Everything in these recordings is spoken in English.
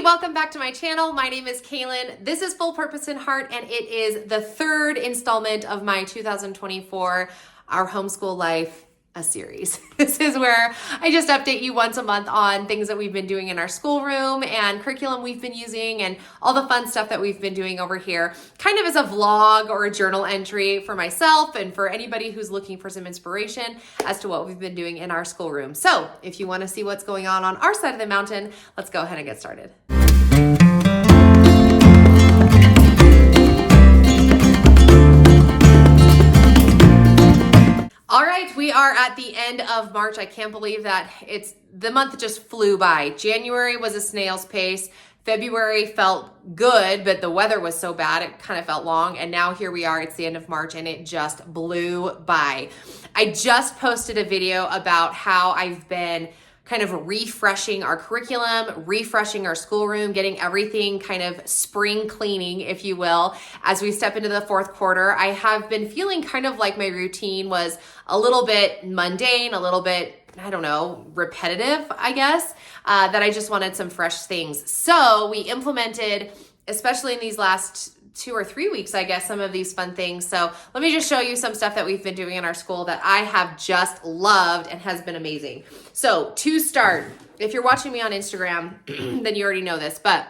welcome back to my channel. My name is Kaylin. This is Full Purpose in Heart, and it is the third installment of my 2024 Our Homeschool Life series. This is where I just update you once a month on things that we've been doing in our schoolroom and curriculum we've been using and all the fun stuff that we've been doing over here, kind of as a vlog or a journal entry for myself and for anybody who's looking for some inspiration as to what we've been doing in our schoolroom. So if you want to see what's going on our side of the mountain, let's go ahead and get started. All right, we are at the end of March. I can't believe that the month just flew by. January was a snail's pace. February felt good, but the weather was so bad, it kind of felt long. And now here we are, it's the end of March and it just blew by. I just posted a video about how I've been kind of refreshing our curriculum, refreshing our schoolroom, getting everything kind of spring cleaning, if you will, as we step into the fourth quarter. I have been feeling kind of like my routine was a little bit mundane, a little bit, I don't know, repetitive, I guess, that I just wanted some fresh things. So we implemented, especially in these last 2 or 3 weeks, I guess, some of these fun things. So let me just show you some stuff that we've been doing in our school that I have just loved and has been amazing. So to start, if you're watching me on Instagram, then you already know this, but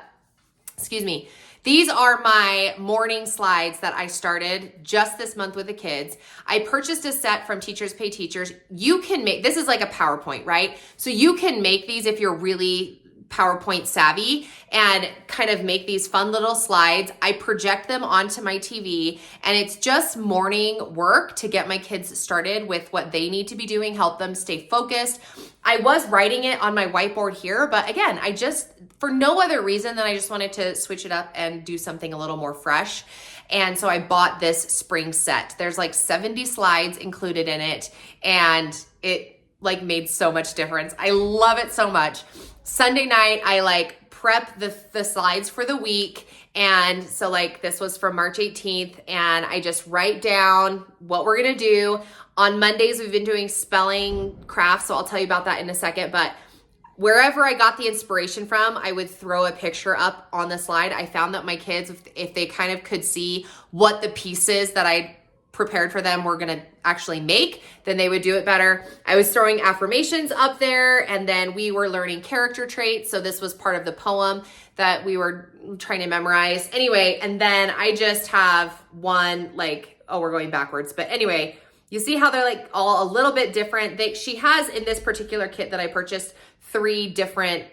excuse me. These are my morning slides that I started just this month with the kids. I purchased a set from Teachers Pay Teachers. You can make, this is like a PowerPoint, right? So you can make these if you're really PowerPoint savvy and kind of make these fun little slides. I project them onto my TV and it's just morning work to get my kids started with what they need to be doing, help them stay focused. I was writing it on my whiteboard here, but again, for no other reason than I just wanted to switch it up and do something a little more fresh. And so I bought this spring set. There's like 70 slides included in it and it like made so much difference. I love it so much. Sunday night, I prep the slides for the week. And so this was from March 18th and I just write down what we're gonna do. On Mondays, we've been doing spelling crafts. So I'll tell you about that in a second, but wherever I got the inspiration from, I would throw a picture up on the slide. I found that my kids, if they kind of could see what the pieces that I prepared for them were gonna actually make, then they would do it better. I was throwing affirmations up there and then we were learning character traits. So this was part of the poem that we were trying to memorize. Anyway, and then I just have one we're going backwards. But anyway, you see how they're all a little bit different. She has in this particular kit that I purchased 3 different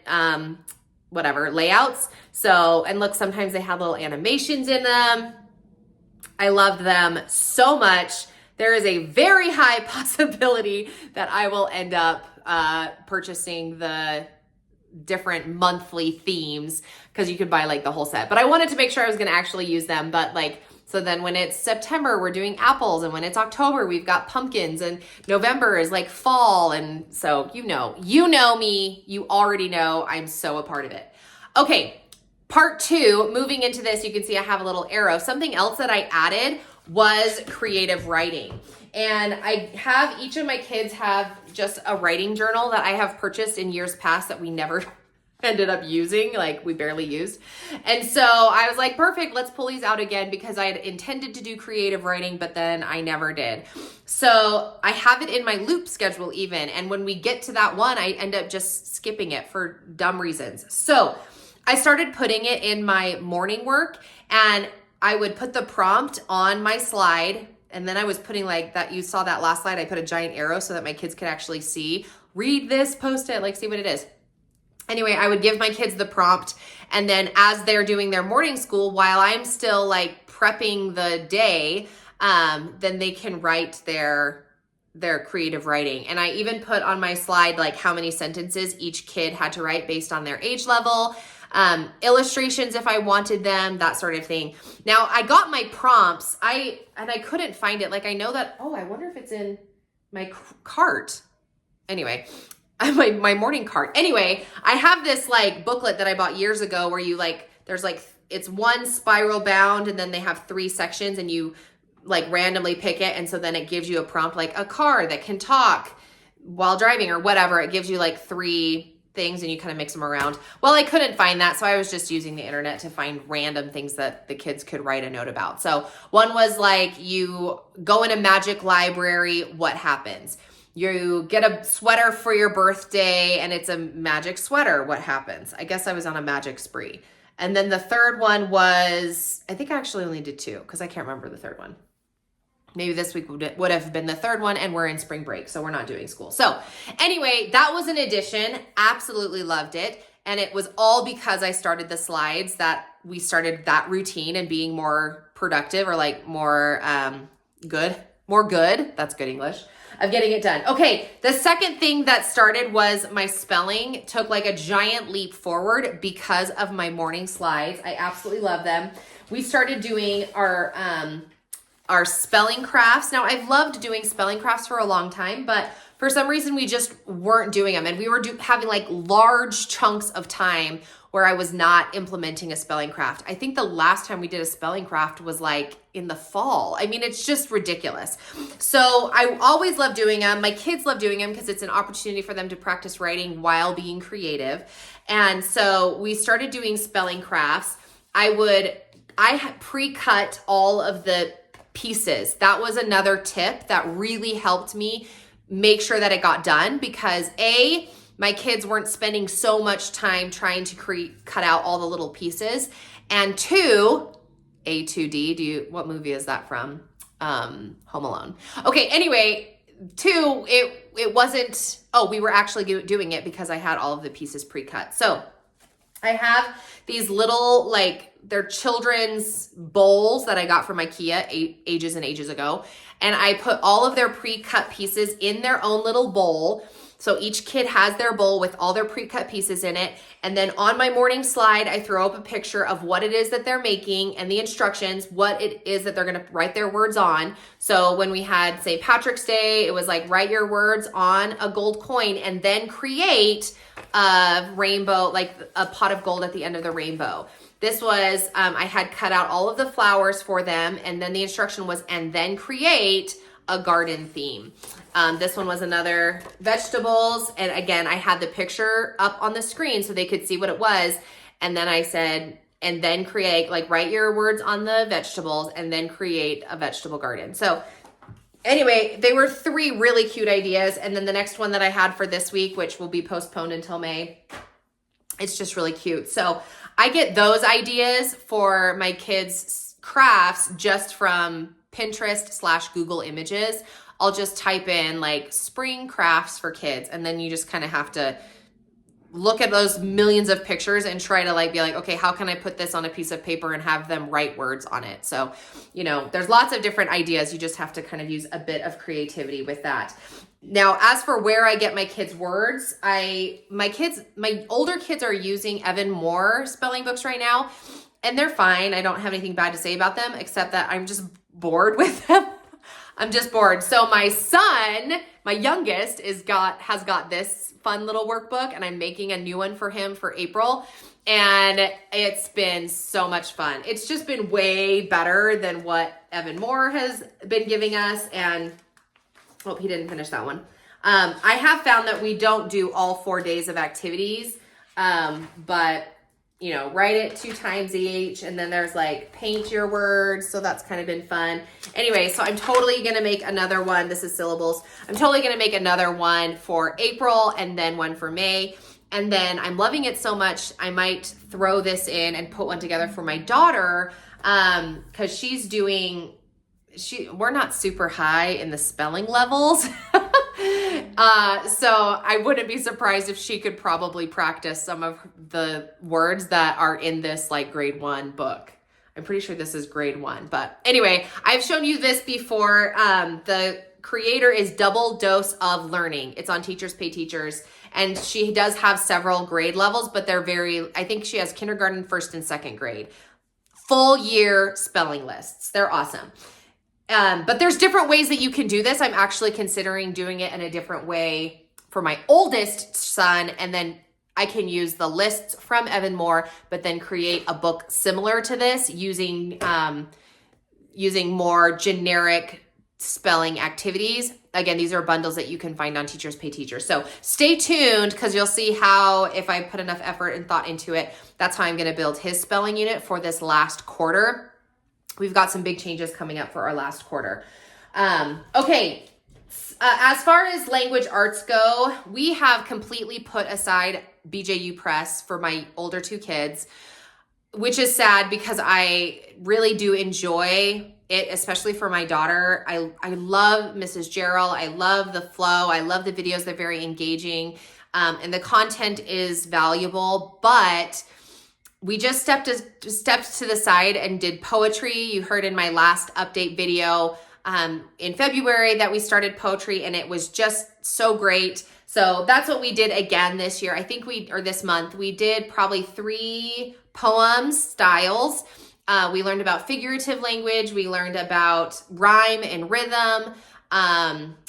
layouts. So, and look, sometimes they have little animations in them. I love them so much. There is a very high possibility that I will end up purchasing the different monthly themes because you could buy the whole set. But I wanted to make sure I was going to actually use them. But so then when it's September, we're doing apples. And when it's October, we've got pumpkins. And November is fall. And so you know me, you already know I'm so a part of it. Okay. Part 2, moving into this, you can see I have a little arrow. Something else that I added was creative writing. And I have each of my kids have just a writing journal that I have purchased in years past that we never ended up using, we barely used. And so I was like, perfect, let's pull these out again because I had intended to do creative writing, but then I never did. So I have it in my loop schedule even. And when we get to that one, I end up just skipping it for dumb reasons. So I started putting it in my morning work and I would put the prompt on my slide. And then I was putting that, you saw that last slide, I put a giant arrow so that my kids could actually see, read this, post it, see what it is. Anyway, I would give my kids the prompt. And then as they're doing their morning school, while I'm still prepping the day, then they can write their creative writing. And I even put on my slide, how many sentences each kid had to write based on their age level. Illustrations if I wanted them, that sort of thing. Now I got my prompts, I couldn't find it. I know that, I wonder if it's in my cart. Anyway, my morning cart. Anyway, I have this booklet that I bought years ago where you there's it's one spiral bound and then they have 3 sections and you randomly pick it. And so then it gives you a prompt, a car that can talk while driving or whatever. It gives you 3 things and you kind of mix them around. Well, I couldn't find that, so I was just using the internet to find random things that the kids could write a note about. So one was like, you go in a magic library, what happens? You get a sweater for your birthday and it's a magic sweater, what happens? I guess I was on a magic spree. And then the third one was, I think I actually only did two because I can't remember the third one. Maybe this week would have been the third one, and we're in spring break, so we're not doing school. So anyway, that was an addition. Absolutely loved it. And it was all because I started the slides that we started that routine and being more productive, or like more good. That's good English, of getting it done. Okay, the second thing that started was my spelling took like a giant leap forward because of my morning slides. I absolutely love them. We started doing our spelling crafts. Now, I've loved doing spelling crafts for a long time, but for some reason we just weren't doing them. And we were having like large chunks of time where I was not implementing a spelling craft. I think the last time we did a spelling craft was like in the fall. I mean, it's just ridiculous. So I always love doing them. My kids love doing them because it's an opportunity for them to practice writing while being creative. And so we started doing spelling crafts. I had pre-cut all of the pieces. That was another tip that really helped me make sure that it got done, because my kids weren't spending so much time trying to cut out all the little pieces. And two, A2D, what movie is that from? Home Alone. Okay, anyway, two, it wasn't, we were actually doing it because I had all of the pieces pre-cut. So I have these little, like, they're children's bowls that I got from IKEA ages and ages ago. And I put all of their pre-cut pieces in their own little bowl. So each kid has their bowl with all their pre-cut pieces in it. And then on my morning slide, I throw up a picture of what it is that they're making and the instructions, what it is that they're going to write their words on. So when we had St. Patrick's Day, it was like, write your words on a gold coin and then create a rainbow, like a pot of gold at the end of the rainbow. This was, I had cut out all of the flowers for them. And then the instruction was, and then create a garden theme. This one was another vegetables. And again, I had the picture up on the screen so they could see what it was. And then I said, and then create, like, write your words on the vegetables and then create a vegetable garden. So anyway, they were three really cute ideas. And then the next one that I had for this week, which will be postponed until May, it's just really cute. So I get those ideas for my kids' crafts just from Pinterest/Google Images. I'll just type in like spring crafts for kids, and then you just kind of have to look at those millions of pictures and try to like be like, okay, how can I put this on a piece of paper and have them write words on it? So, there's lots of different ideas. You just have to kind of use a bit of creativity with that. Now, as for where I get my kids' words, my older kids are using Evan Moore spelling books right now, and they're fine. I don't have anything bad to say about them, except that I'm just bored with them. I'm just bored. So my son, my youngest, has got this fun little workbook, and I'm making a new one for him for April. And it's been so much fun. It's just been way better than what Evan Moore has been giving us. And he didn't finish that one. I have found that we don't do all 4 days of activities, but write it 2 times each. And then there's like paint your words. So that's kind of been fun. Anyway, so I'm totally going to make another one. This is syllables. I'm totally going to make another one for April and then one for May. And then I'm loving it so much, I might throw this in and put one together for my daughter. Cause we're not super high in the spelling levels. So I wouldn't be surprised if she could probably practice some of the words that are in this like grade 1 book. I'm pretty sure this is grade 1, but anyway, I've shown you this before. The creator is Double Dose of Learning. It's on Teachers Pay Teachers, and she does have several grade levels, but I think she has kindergarten, 1st and 2nd grade. Full year spelling lists. They're awesome. But there's different ways that you can do this. I'm actually considering doing it in a different way for my oldest son, and then I can use the lists from Evan Moore, but then create a book similar to this using more generic spelling activities. again, these are bundles that you can find on Teachers Pay Teachers. So stay tuned because you'll see how, if I put enough effort and thought into it, that's how I'm going to build his spelling unit for this last quarter. We've got some big changes coming up for our last quarter. Okay. As far as language arts go, we have completely put aside BJU Press for my older two kids, which is sad because I really do enjoy it, especially for my daughter. I love Mrs. Gerald. I love the flow. I love the videos. They're very engaging. And the content is valuable, but we just stepped to the side and did poetry. You heard in my last update video in February that we started poetry, and it was just so great. So that's what we did again this year. I think this month, we did probably 3 poems styles. We learned about figurative language. We learned about rhyme and rhythm.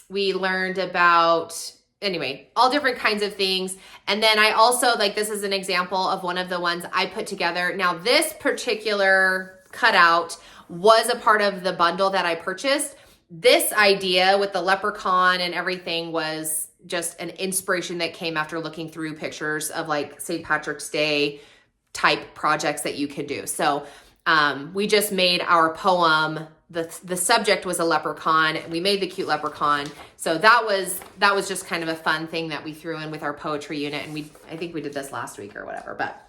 We learned about, anyway, all different kinds of things. And then I also, this is an example of one of the ones I put together. Now, this particular cutout was a part of the bundle that I purchased. This idea with the leprechaun and everything was just an inspiration that came after looking through pictures of St. Patrick's Day type projects that you can do. So we just made our poem, the subject was a leprechaun, and we made the cute leprechaun. So that was just kind of a fun thing that we threw in with our poetry unit. And I think we did this last week or whatever. But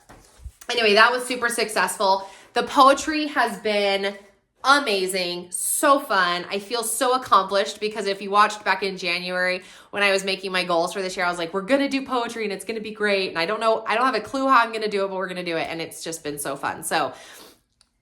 anyway, that was super successful. The poetry has been amazing, so fun. I feel so accomplished because if you watched back in January when I was making my goals for this year, I was like, we're going to do poetry and it's going to be great. And I don't have a clue how I'm going to do it, but we're going to do it. And it's just been so fun. So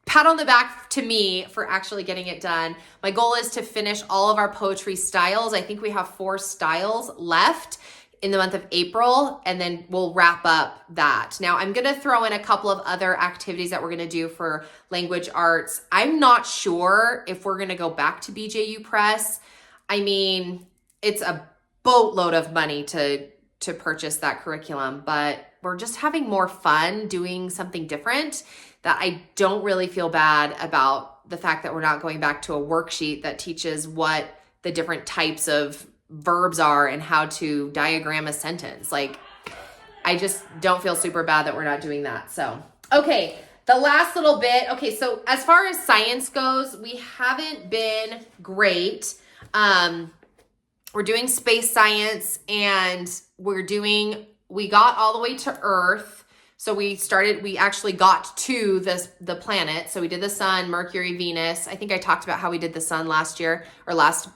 pat on the back to me for actually getting it done. My goal is to finish all of our poetry styles. I think we have 4 styles left in the month of April, and then we'll wrap up that. Now, I'm going to throw in a couple of other activities that we're going to do for language arts. I'm not sure if we're going to go back to BJU Press. I mean, it's a boatload of money to purchase that curriculum, but we're just having more fun doing something different, that I don't really feel bad about the fact that we're not going back to a worksheet that teaches what the different types of verbs are and how to diagram a sentence. I just don't feel super bad that we're not doing that. So, okay, the last little bit. Okay, so as far as science goes, we haven't been great. We're doing space science, and we got all the way to Earth. So we actually got to the planet. So we did the sun, Mercury, Venus. I think I talked about how we did the sun last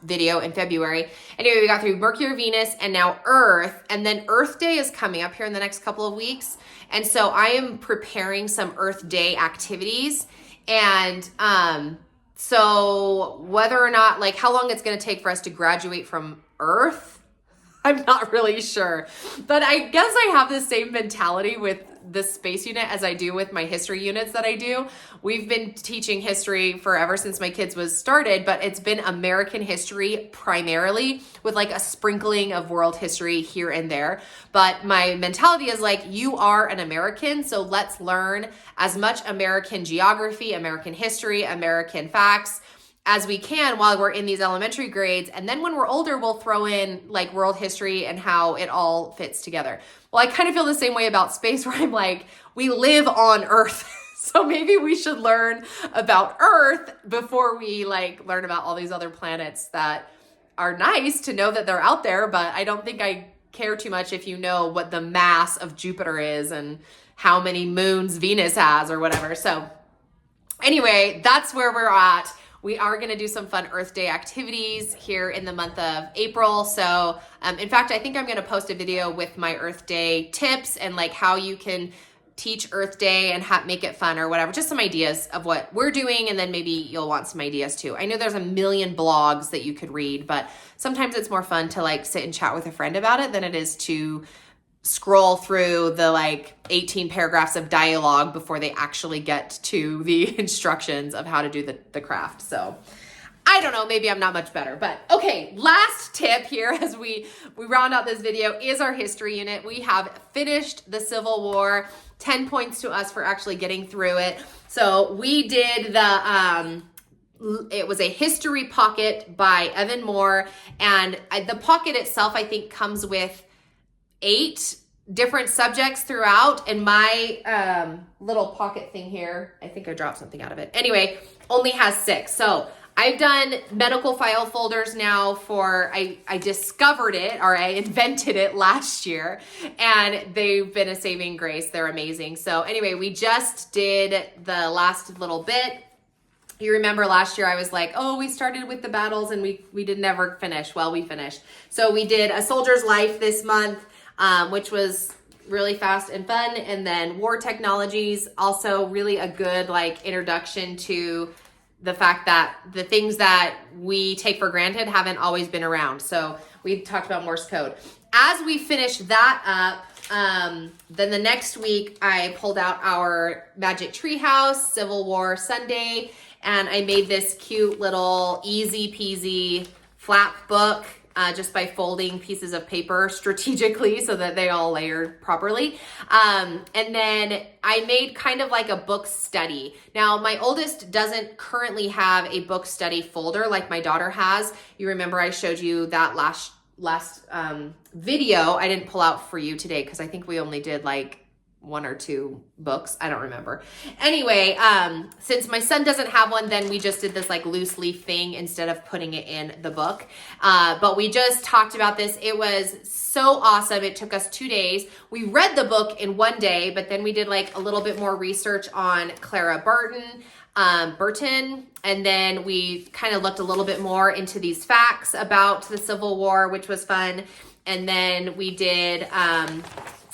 video in February. Anyway, we got through Mercury, Venus, and now Earth. And then Earth Day is coming up here in the next couple of weeks. And so I am preparing some Earth Day activities. And so whether or not, how long it's going to take for us to graduate from Earth, I'm not really sure. But I guess I have the same mentality with the space unit as I do with my history units that I do. We've been teaching history forever since my kids was started, but it's been American history primarily with a sprinkling of world history here and there. But my mentality is you are an American, so let's learn as much American geography, American history, American facts as we can while we're in these elementary grades. And then when we're older, we'll throw in world history and how it all fits together. Well, I kind of feel the same way about space, where I'm we live on Earth. So maybe we should learn about Earth before we learn about all these other planets that are nice to know that they're out there. But I don't think I care too much if you know what the mass of Jupiter is and how many moons Venus has or whatever. So anyway, that's where we're at. We are going to do some fun Earth Day activities here in the month of April. So, in fact, I think I'm going to post a video with my Earth Day tips and how you can teach Earth Day and make it fun or whatever. Just some ideas of what we're doing, and then maybe you'll want some ideas too. I know there's a million blogs that you could read, but sometimes it's more fun to sit and chat with a friend about it than it is to scroll through the 18 paragraphs of dialogue before they actually get to the instructions of how to do the craft. So I don't know, maybe I'm not much better, but okay. Last tip here as we round out this video is our history unit. We have finished the Civil War. 10 points to us for actually getting through it. So we did the it was a history pocket by Evan Moore. And the pocket itself, I think, comes with 8 different subjects throughout. And my little pocket thing here, I think I dropped something out of it. Anyway, only has 6. So I've done medical file folders now I discovered it, or I invented it last year, and they've been a saving grace. They're amazing. So anyway, we just did the last little bit. You remember last year I was like, oh, we started with the battles and we did never finish. Well, we finished. So we did A Soldier's Life this month, which was really fast and fun. And then War Technologies, also really a good like introduction to the fact that the things that we take for granted haven't always been around. So we talked about Morse code. As we finished that up, then the next week I pulled out our Magic Treehouse Civil War Sunday, and I made this cute little easy peasy flap book just by folding pieces of paper strategically so that they all layered properly. And then I made kind of like a book study. Now, my oldest doesn't currently have a book study folder like my daughter has. You remember I showed you that last video. I didn't pull out for you today because I think we only did like 1 or 2 books. I don't remember. Anyway, since my son doesn't have one, then we just did this like loose leaf thing instead of putting it in the book. But we just talked about this. It was so awesome. It took us 2 days. We read the book in 1 day, but then we did like a little bit more research on Clara Burton, and then we kind of looked a little bit more into these facts about the Civil War, which was fun. And then we did,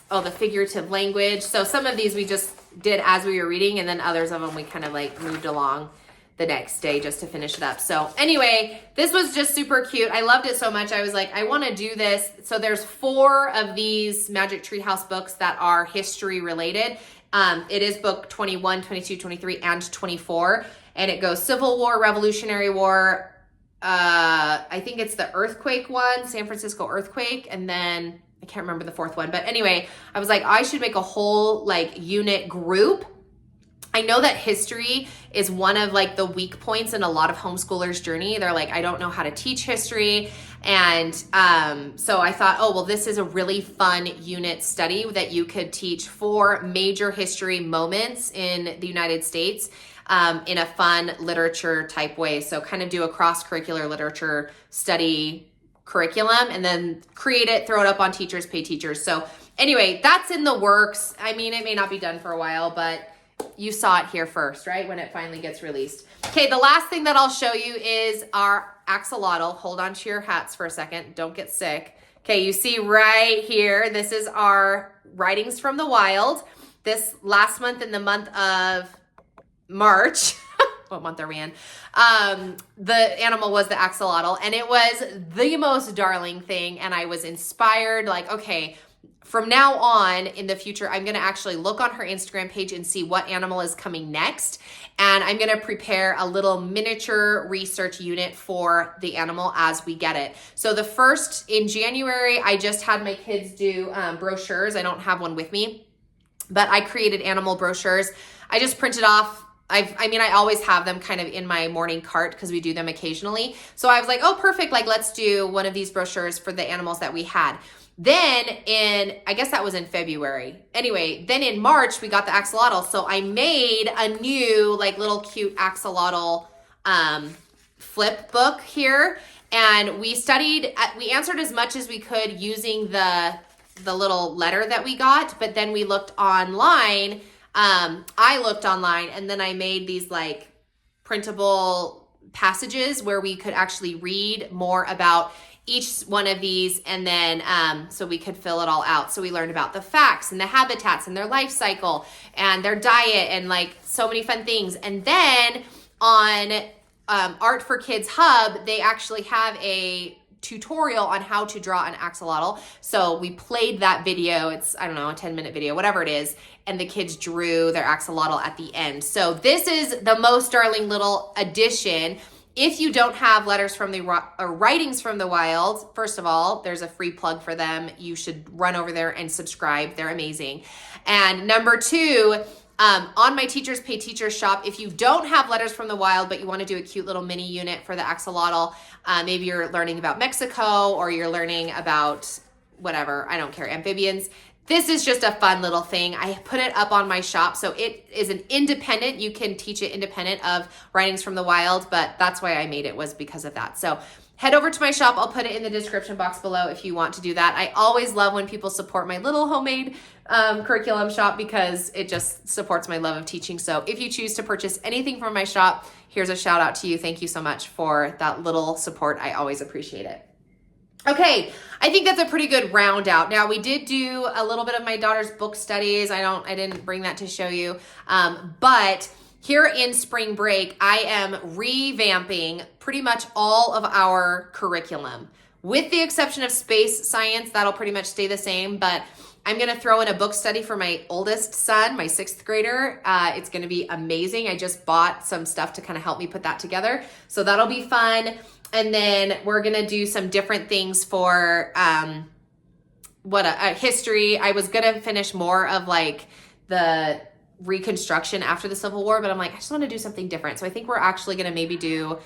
the figurative language. So some of these we just did as we were reading, and then others of them we kind of like moved along the next day just to finish it up. So anyway, this was just super cute. I loved it so much. I was like, I want to do this. So there's 4 of these Magic Treehouse books that are history related. It is book 21, 22, 23, and 24. And it goes Civil War, Revolutionary War. I think it's the earthquake one, San Francisco earthquake. And then I can't remember the 4th one, but anyway, I was like, I should make a whole like unit group. I know that history is one of like the weak points in a lot of homeschoolers' journey. They're like, I don't know how to teach history. And so I thought, oh, well, this is a really fun unit study that you could teach 4 major history moments in the United States in a fun literature type way. So kind of do a cross-curricular literature study curriculum and then create it, throw it up on Teachers Pay Teachers. So anyway, that's in the works. I mean, it may not be done for a while, but you saw it here first, right? When it finally gets released. Okay, the last thing that I'll show you is our axolotl. Hold on to your hats for a second. Don't get sick. Okay, you see right here, this is our Writings from the Wild. This last month, in the month of March, what month are we in? The animal was the axolotl, and it was the most darling thing. And I was inspired, like, okay, from now on in the future, I'm going to actually look on her Instagram page and see what animal is coming next. And I'm going to prepare a little miniature research unit for the animal as we get it. So the first in January, I just had my kids do brochures. I don't have one with me, but I created animal brochures. I just printed off. I always have them kind of in my morning cart because we do them occasionally. So I was like, oh, perfect. Like, let's do one of these brochures for the animals that we had. Then I guess that was in February. Anyway, then in March, we got the axolotl. So I made a new like little cute axolotl flip book here. And we answered as much as we could using the little letter that we got. But then we looked online. I looked online, and then I made these like printable passages where we could actually read more about each one of these, and then so we could fill it all out. So we learned about the facts and the habitats and their life cycle and their diet and like so many fun things. And then on Art for Kids Hub, they actually have a tutorial on how to draw an axolotl. So we played that video. It's, I don't know, a 10-minute video, whatever it is. And the kids drew their axolotl at the end. So this is the most darling little addition. If you don't have Letters from the Writings from the Wild, first of all, there's a free plug for them. You should run over there and subscribe. They're amazing. And number 2, On my Teachers Pay Teachers shop, if you don't have Letters from the Wild, but you want to do a cute little mini unit for the axolotl, maybe you're learning about Mexico or you're learning about whatever, I don't care, amphibians. This is just a fun little thing. I put it up on my shop, so it is an independent. You can teach it independent of Writings from the Wild, but that's why I made it, was because of that. So head over to my shop. I'll put it in the description box below if you want to do that. I always love when people support my little homemade curriculum shop because it just supports my love of teaching. So if you choose to purchase anything from my shop, here's a shout out to you. Thank you so much for that little support. I always appreciate it. Okay, I think that's a pretty good round out. Now, we did do a little bit of my daughter's book studies. I didn't bring that to show you, but here in spring break, I am revamping pretty much all of our curriculum. With the exception of space science, that'll pretty much stay the same, but I'm gonna throw in a book study for my oldest son, my 6th grader. It's gonna be amazing. I just bought some stuff to kind of help me put that together. So that'll be fun. And then we're gonna do some different things for history. I was gonna finish more of like the Reconstruction after the Civil War, but I'm like, I just want to do something different. So I think we're actually gonna maybe do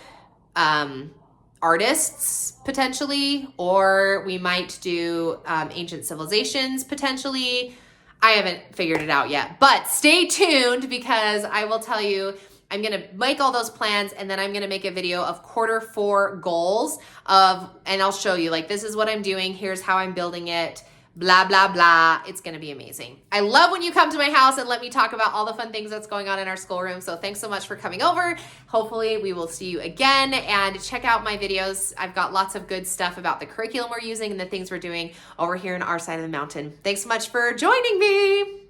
artists potentially, or we might do ancient civilizations potentially. I haven't figured it out yet, but stay tuned because I will tell you. I'm going to make all those plans and then I'm going to make a video of Q4 goals and I'll show you like, this is what I'm doing. Here's how I'm building it, blah, blah, blah. It's going to be amazing. I love when you come to my house and let me talk about all the fun things that's going on in our schoolroom. So thanks so much for coming over. Hopefully we will see you again and check out my videos. I've got lots of good stuff about the curriculum we're using and the things we're doing over here on our side of the mountain. Thanks so much for joining me.